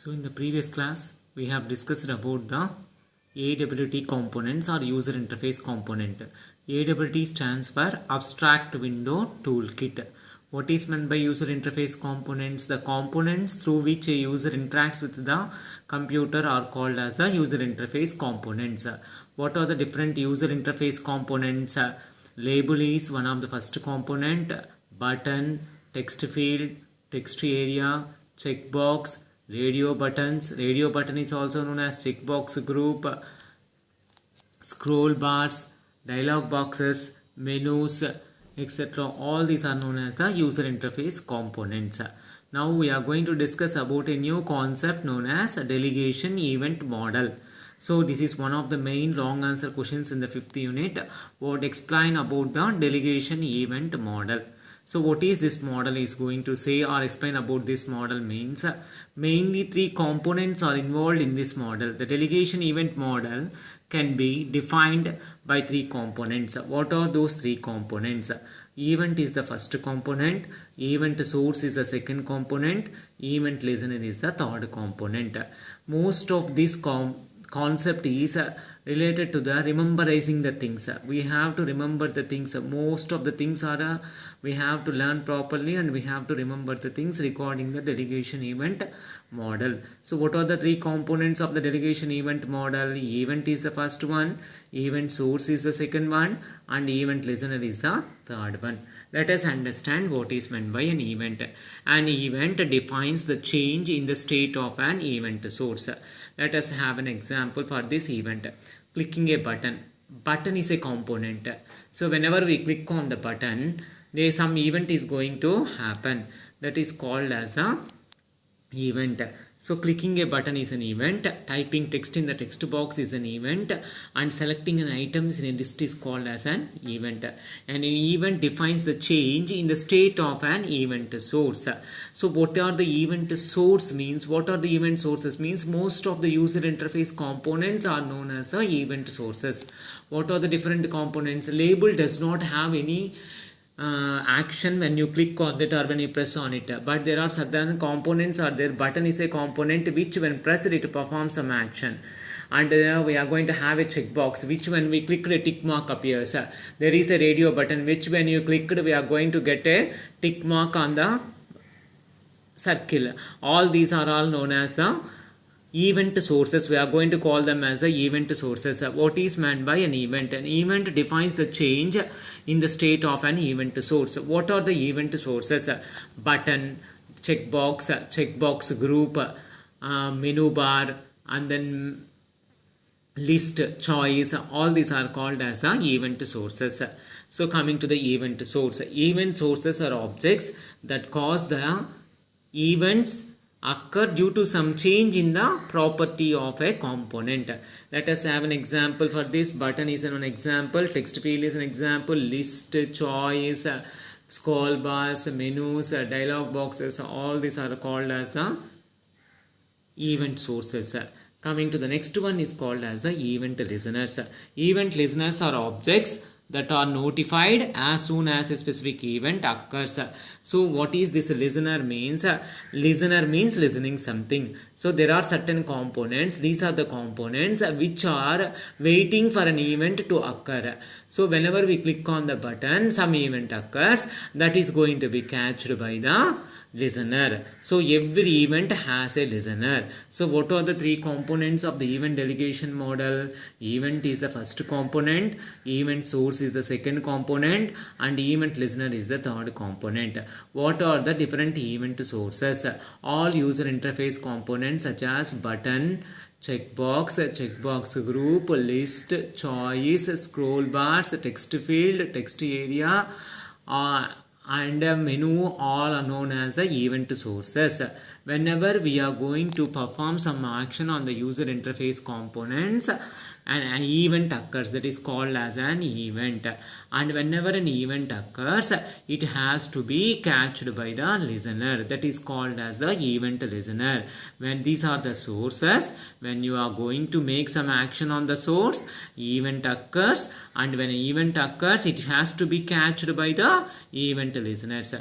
So in the previous class, we have discussed about the AWT components or user interface component. AWT stands for Abstract Window Toolkit. What is meant by user interface components? The components through which a user interacts with the computer are called as the user interface components. What are the different user interface components? Label is one of the first component. Button, text field, text area, checkbox, radio buttons. Radio button is also known as checkbox group. Scroll bars, dialog boxes, menus, etc. All these are known as the user interface components. Now we are going to discuss about a new concept known as a delegation event model. So this is one of the main long answer questions in the 5th unit. What explain about the delegation event model. So what is this model is going to say or explain about this model means mainly 3 components are involved in this model. The delegation event model can be defined by 3 components. What are those 3 components? Event is the first component, event source is the second component, event listener is the third component. Most of this concept is related to the rememberizing the things. We have to remember the things. Most of the things are we have to learn properly and we have to remember the things regarding the delegation event model. So what are the 3 components of the delegation event model? Event is the first one, event source is the second one, and event listener is the third one. Let us understand what is meant by an event. An event defines the change in the state of an event source. Let us have an example for this event. Clicking a button. Button is a component. So whenever we click on the button, there is some event is going to happen. That is called as the event. So clicking a button is an event, typing text in the text box is an event, and selecting an item in a list is called as an event. And an event defines the change in the state of an event source. So what are the event source means? What are the event sources means? Most of the user interface components are known as the event sources. What are the different components? Label does not have any action when you click on it or when you press on it, but there are certain components are there. Button is a component which when pressed it performs some action, and we are going to have a checkbox which when we click a tick mark appears. There is a radio button which when you click we are going to get a tick mark on the circle. All these are all known as the event sources. We are going to call them as the event sources. What is meant by an event? An event defines the change in the state of an event source. What are the event sources? Button, checkbox, checkbox group, menu bar, and then list, choice. All these are called as the event sources. So coming to the event source. Event sources are objects that cause the events occur due to some change in the property of a component. Let us have an example for this. Button is an example, text field is an example, list, choice, scroll bars, menus, dialog boxes, all these are called as the event sources. Coming to the next one is called as the event listeners. Event listeners are objects that are notified as soon as a specific event occurs. So what is this listener means? Listener means listening something. So there are certain components. These are the components which are waiting for an event to occur. So whenever we click on the button, some event occurs that is going to be catched by the listener. So every event has a listener. So what are the 3 components of the event delegation model? Event is the first component, event source is the second component, and event listener is the third component. What are the different event sources? All user interface components such as button, checkbox, checkbox group, list, choice, scroll bars, text field, text area, and menu, all are known as the event sources. Whenever we are going to perform some action on the user interface components, an event occurs, that is called as an event. And whenever an event occurs, it has to be catched by the listener, that is called as the event listener. When these are the sources, when you are going to make some action on the source, event occurs, and when an event occurs, it has to be catched by the event listeners.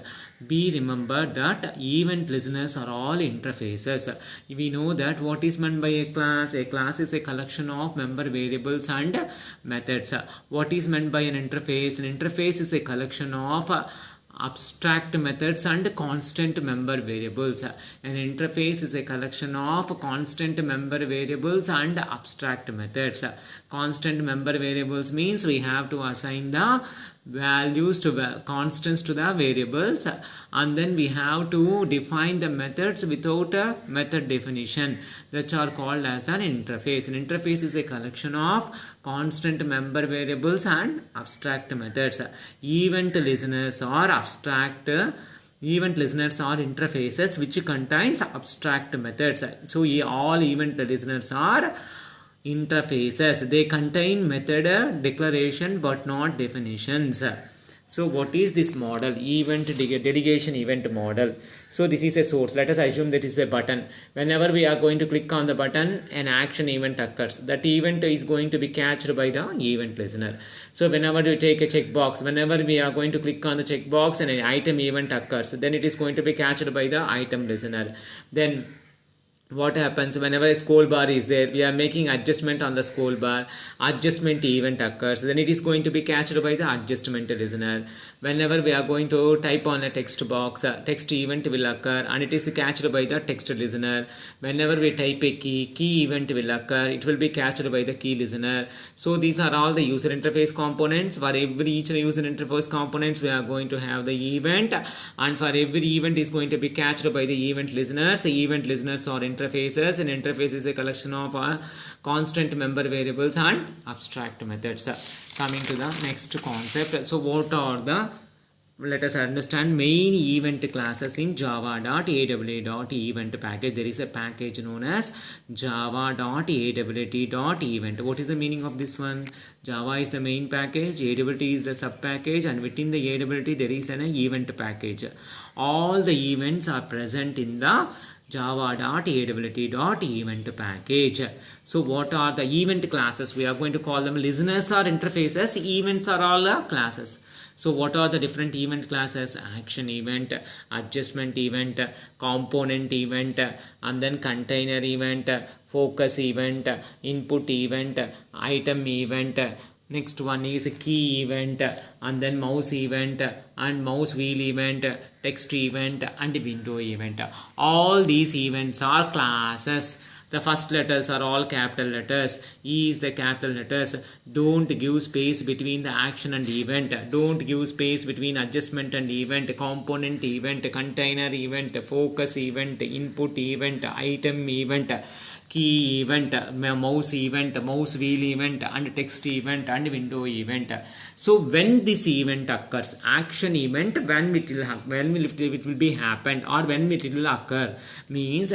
Be remembered that event listeners are all interfaces. We know that what is meant by a class. A class is a collection of member variables and methods. What is meant by an interface? An interface is a collection of abstract methods and constant member variables. An interface is a collection of constant member variables and abstract methods. Constant member variables means we have to assign the values to constants to the variables, and then we have to define the methods without a method definition, that are called as an interface. An interface is a collection of constant member variables and abstract methods. Event listeners are interfaces which contains abstract methods. So all event listeners are interfaces. They contain method declaration but not definitions. So what is this model? Delegation event model. So this is a source. Let us assume that is a button. Whenever we are going to click on the button, an action event occurs. That event is going to be catched by the event listener. So whenever we take a checkbox, whenever we are going to click on the checkbox and an item event occurs, then it is going to be catched by the item listener. Then what happens whenever a scroll bar is there, we are making adjustment on the scroll bar, adjustment event occurs, then it is going to be catched by the adjustment listener. Whenever we are going to type on a text box, text event will occur and it is catched by the text listener. Whenever we type a key event will occur, it will be catched by the key listener. So these are all the user interface components. For each user interface components we are going to have the event, and for every event is going to be catched by the event listeners. The event listeners are interfaces. An interface is a collection of constant member variables and abstract methods. Coming to the next concept. So what are the, let us understand main event classes in java.awa.event package. There is a package known as java.awt.event. What is the meaning of this one? Java is the main package, AWT is the sub package, and within the AWT there is an event package. All the events are present in the java.awt.event package. So what are the event classes? We are going to call them listeners or interfaces. Events are all classes. So what are the different event classes? Action event, adjustment event, component event, and then container event, focus event, input event, item event. Next one is a key event, and then mouse event, and mouse wheel event, text event, and window event. All these events are classes. The first letters are all capital letters. E is the capital letters. Don't give space between the action and event. Don't give space between adjustment and event, component event, container event, focus event, input event, item event, key event, mouse event, mouse wheel event, and text event, and window event. So when this event occurs, action event, when it will be happened, or when it will occur, means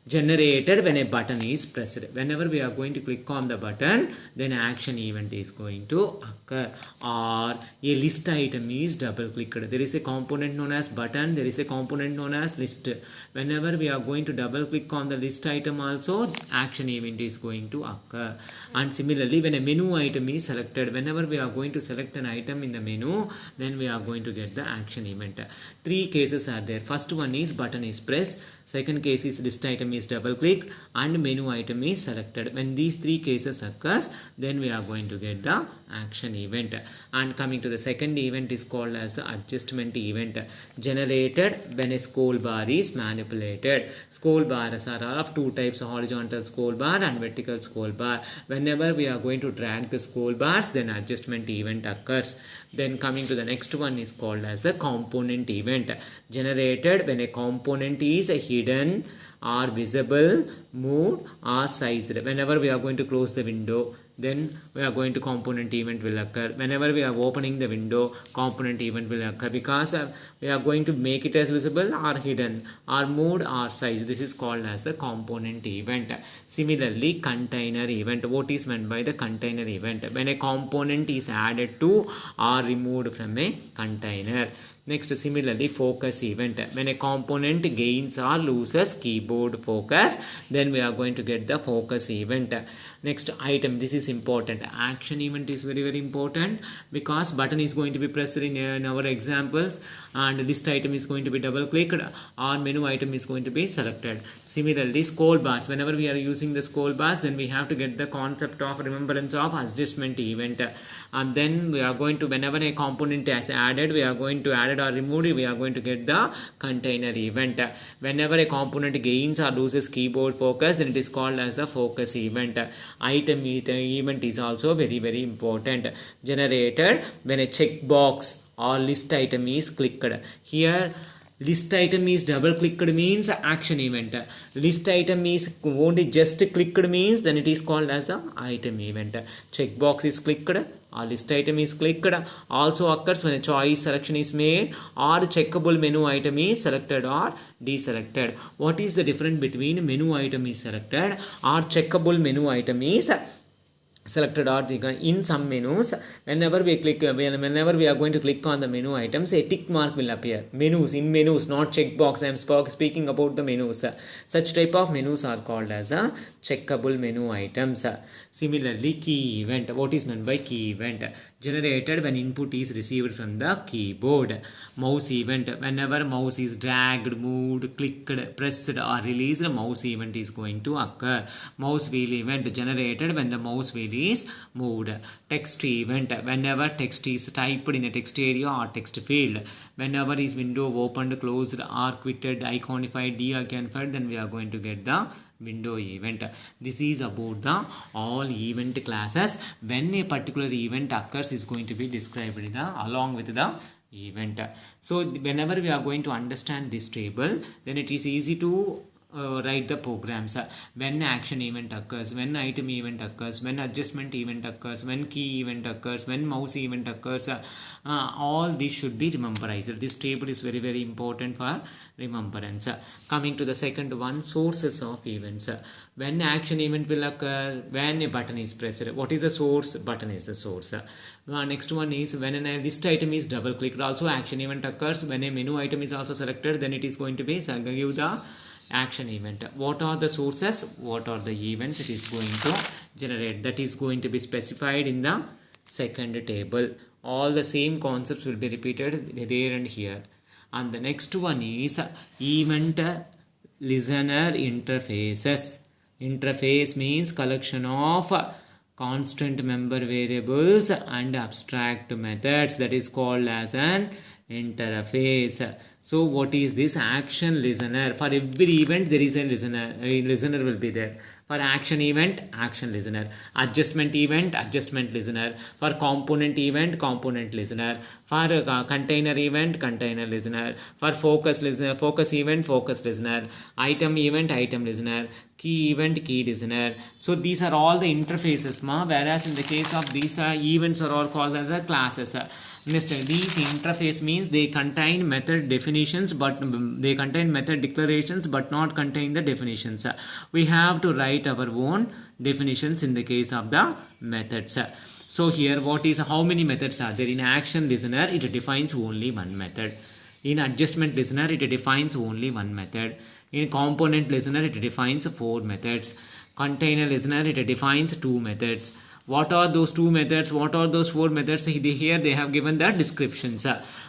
generated when a button is pressed. Whenever we are going to click on the button, then action event is going to occur, or a list item is double clicked. There is a component known as button, there is a component known as list. Whenever we are going to double click on the list item also, action event is going to occur. And similarly, when a menu item is selected, whenever we are going to select an item in the menu, then we are going to get the action event. Three cases are there. First one is button is pressed, second case is list item is double clicked, and menu item is selected. When these three cases occurs, then we are going to get the action event. And coming to the second event is called as the adjustment event, generated when a scroll bar is manipulated. Scroll bars are of two types, horizontal scroll bar and vertical scroll bar. Whenever we are going to drag the scroll bars, then adjustment event occurs. Then coming to the next one is called as the component event, generated when a component is hidden or visible, moved or sized. Whenever we are going to close the window, then we are going to component event will occur. Whenever we are opening the window, component event will occur, because we are going to make it as visible or hidden or moved or sized. This is called as the component event. Similarly, container event. What is meant by the container event? When a component is added to or removed from a container. Next, similarly, focus event. When a component gains or loses keyboard focus, then we are going to get the focus event. Next item, this is important. Action event is very very important because button is going to be pressed in our examples, and list item is going to be double clicked, or menu item is going to be selected. Similarly, scroll bars. Whenever we are using the scroll bars, then we have to get the concept of remembrance of adjustment event. And then we are going to, whenever a component is added, we are going to add it or removed, we are going to get the container event. Whenever a component gains or loses keyboard focus, then it is called as the focus event. Item event is also very very important, generated when a checkbox or list item is clicked. Here list item is double clicked means action event. List item is only just clicked means then it is called as the item event. Checkbox is clicked or list item is clicked also occurs when a choice selection is made or checkable menu item is selected or deselected. What is the difference between menu item is selected or checkable menu item is selected? Or in some menus, whenever we are going to click on the menu items, a tick mark will appear. In menus, not checkbox. I am speaking about the menus. Such type of menus are called as a checkable menu items. Similarly, key event. What is meant by key event? Generated when input is received from the keyboard. Mouse event. Whenever mouse is dragged, moved, clicked, pressed or released, mouse event is going to occur. Mouse wheel event, generated when the mouse wheel is moved. Text event. Whenever text is typed in a text area or text field. Whenever is window opened, closed or quitted, iconified, deiconified, then we are going to get the window event. This is about the all event classes. When a particular event occurs is going to be described along with the event. So whenever we are going to understand this table, then it is easy to write the programs. When action event occurs, when item event occurs, when adjustment event occurs, when key event occurs, when mouse event occurs, all this should be memorized. This table is very very important for remembrance. Coming to the second one, sources of events. When action event will occur, when a button is pressed. What is the source? Button is the source. Next one is when a list item is double clicked. Also action event occurs. When a menu item is also selected, then it is going to be give the action event. What are the sources? What are the events it is going to generate? That is going to be specified in the second table. All the same concepts will be repeated there and here. And the next one is event listener interfaces. Interface means collection of constant member variables and abstract methods. That is called as an interface. So what is this? Action listener. For every event there is a listener. A listener will be there. For action event, action listener. Adjustment event, adjustment listener. For component event, component listener. For container event, container listener. For focus listener, focus event, focus listener. Item event, item listener. Key event, key listener. So these are all the interfaces, whereas in the case of these events are all called as classes. Next, these interface means they contain method definitions, but they contain method declarations but not contain the definitions. We have to write our own definitions in the case of the methods. So here what is, how many methods are there? In action listener it defines only one method. In adjustment listener it defines only one method. In component listener it defines 4 methods. Container listener it defines 2 methods. What are those 2 methods? What are those 4 methods? Here they have given the descriptions.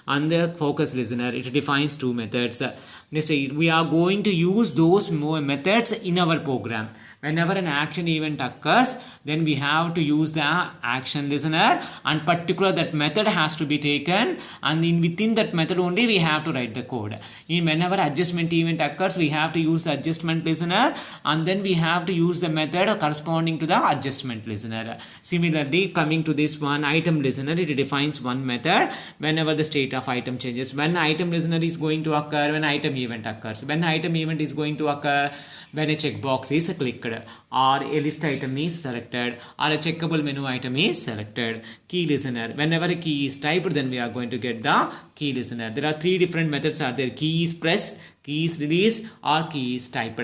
And the focus listener, it defines 2 methods. Next, we are going to use those methods in our program. Whenever an action event occurs, then we have to use the action listener, and particular that method has to be taken, and within that method only we have to write the code. Whenever adjustment event occurs, we have to use the adjustment listener, and then we have to use the method corresponding to the adjustment listener. Similarly, coming to this one, item listener, it defines one method whenever the state of item changes. When item listener is going to occur, when item event occurs. When item event is going to occur, when a checkbox is clicked, or a list item is selected, or a checkable menu item is selected. Key listener, whenever a key is typed, then we are going to get the key listener. There are 3 different methods are there. Key is pressed, key is released, or key is typed.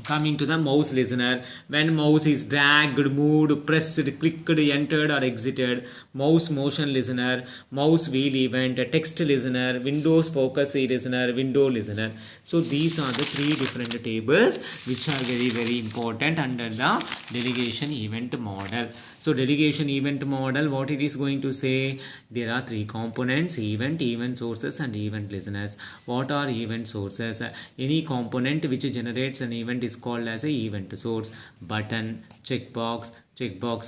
Coming to the mouse listener, when mouse is dragged, moved, pressed, clicked, entered or exited, mouse motion listener, mouse wheel event, text listener, Windows focus listener, window listener. So these are the three different tables which are very very important under the delegation event model. So delegation event model, what it is going to say, there are three components: event, event sources and event listeners. What are event sources? Any component which generates an event is called as a event source. Button, checkbox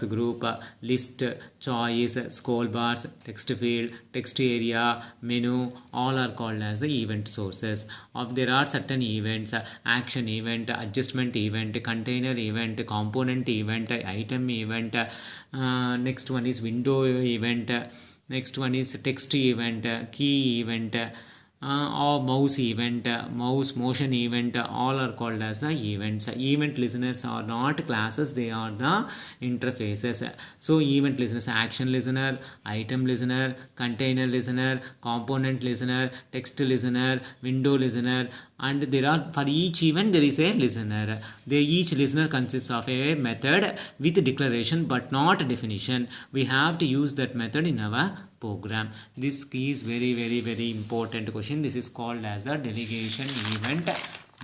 group, list, choice, scroll bars, text field, text area, menu, all are called as the event sources. There are certain events: action event, adjustment event, container event, component event, item event. Next one is window event. Next one is text event, key event, or mouse event, mouse motion event. All are called as the events. Event listeners are not classes, they are the interfaces. So event listeners: action listener, item listener, container listener, component listener, text listener, window listener. And there are, for each event there is a listener. Each listener consists of a method with declaration but not definition. We have to use that method in our program. This key is very very very important question. This is called as the delegation event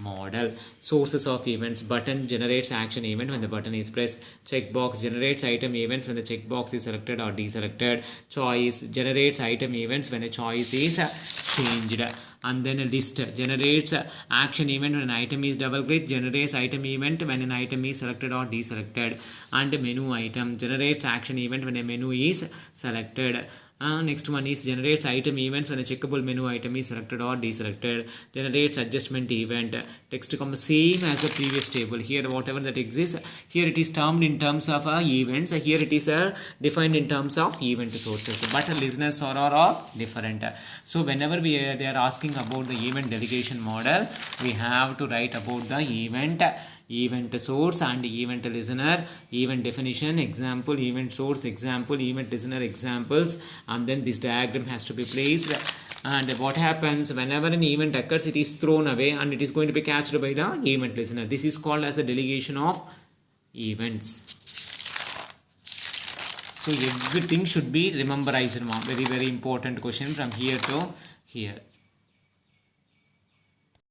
model. Sources of events: button generates action event when the button is pressed. Checkbox generates item events when the checkbox is selected or deselected. Choice generates item events when a choice is changed. And then a list generates action event when an item is double clicked, generates item event when an item is selected or deselected. And menu item generates action event when a menu is selected. Next one is generates item events when a checkable menu item is selected or deselected. Generates adjustment event. Text comes same as the previous table. Here whatever that exists, here it is termed in terms of events. Here it is defined in terms of event sources. But listeners are different. So whenever they are asking about the event delegation model, we have to write about the event source and event listener, event definition, example, event source, example, event listener, examples, and then this diagram has to be placed. And what happens whenever an event occurs, it is thrown away and it is going to be catched by the event listener. This is called as the delegation of events. So everything should be memorized. Very very important question from here to here.